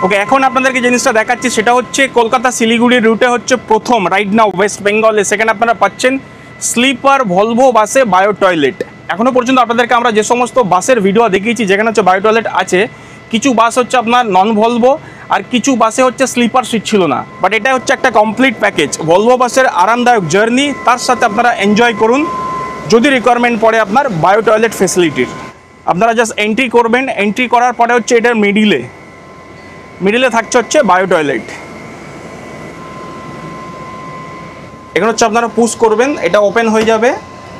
ওকে, এখন আপনাদেরকে জিনিসটা দেখাচ্ছি, সেটা হচ্ছে কলকাতা শিলিগুড়ির রুটে হচ্ছে প্রথম রাইট নাও ওয়েস্ট বেঙ্গলে সেখানে আপনারা পাচ্ছেন স্লিপার ভলভো বাসে বায়ো টয়লেট। এখনও পর্যন্ত আপনাদেরকে আমরা যে সমস্ত বাসের ভিডিও দেখিয়েছি যেখানে হচ্ছে বায়ো টয়লেট আছে, কিছু বাস হচ্ছে আপনার নন ভলভো আর কিছু বাসে হচ্ছে স্লিপার সিট ছিল না, বাট এটা হচ্ছে একটা কমপ্লিট প্যাকেজ। ভলভো বাসের আরামদায়ক জার্নি, তার সাথে আপনারা এনজয় করুন যদি রিকোয়ারমেন্ট পড়ে আপনার বায়ো টয়লেট ফেসিলিটির। আপনারা জাস্ট এন্ট্রি করবেন, এন্ট্রি করার পরে হচ্ছে এটার মিডিলে থাকছে হচ্ছে বায়ো টয়লেট। এখানে হচ্ছে আপনারা পুশ করবেন, এটা ওপেন হয়ে যাবে,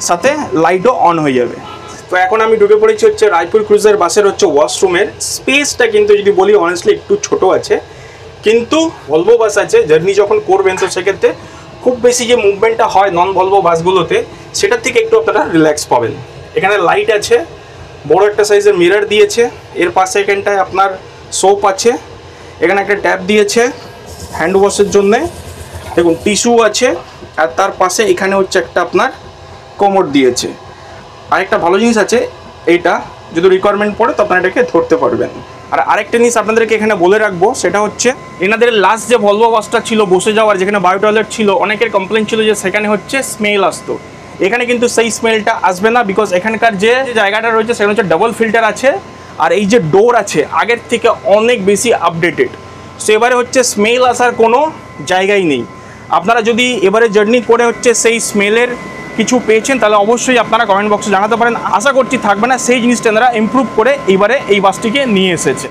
সাথে লাইটও অন হয়ে যাবে। তো এখন আমি ঢুকে পড়েছি হচ্ছে রায়পুর ক্রুজের বাসের হচ্ছে ওয়াশরুমের। স্পেসটা কিন্তু যদি বলি অনেস্টলি একটু ছোট আছে, কিন্তু ভলভো বাস আছে, জার্নি যখন করবেন তো সেক্ষেত্রে খুব বেশি যে মুভমেন্টটা হয় নন ভলভো বাসগুলোতে সেটার থেকে একটু আপনারা রিল্যাক্স পাবেন। এখানে লাইট আছে, বড় একটা সাইজের মিরর দিয়েছে, এর পাশে এখানটায় আপনার সোপ আছে, এখানে একটা ট্যাপ দিয়েছে হ্যান্ড ওয়াশের জন্যে, দেখুন টিস্যু আছে, আর তার পাশে এখানে হচ্ছে একটা আপনার কোমোড দিয়েছে। আরেকটা ভালো জিনিস আছে, এইটা যদি রিকোয়ারমেন্ট পড়ে তো আপনারা এটাকে ধরতে পারবেন। আর আরেকটা জিনিস আপনাদেরকে এখানে বলে রাখবো, সেটা হচ্ছে এনাদের লাস্ট যে ভলভো বাসটা ছিল বসে যাওয়ার, যেখানে বায়ো টয়লেট ছিল, অনেকের কমপ্লেন ছিল যে সেখানে হচ্ছে স্মেল আসতো। এখানে কিন্তু সেই স্মেলটা আসবে না, বিকজ এখানকার যে জায়গাটা রয়েছে সেখানে হচ্ছে ডাবল ফিল্টার আছে, আর এই যে ডোর আছে আগের থেকে অনেক বেশি আপডেটেড। সো এবারে হচ্ছে স্মেল আসার কোনো জায়গাই নেই। আপনারা যদি এবারে জার্নি করে হচ্ছে সেই স্মেলের কিছু পেয়েছেন তাহলে অবশ্যই আপনারা কমেন্ট বক্সে জানাতে পারেন। আশা করছি থাকবে না, সেই জিনিসটা এনারা ইমপ্রুভ করে এইবারে এই বাসটিকে নিয়ে এসেছে।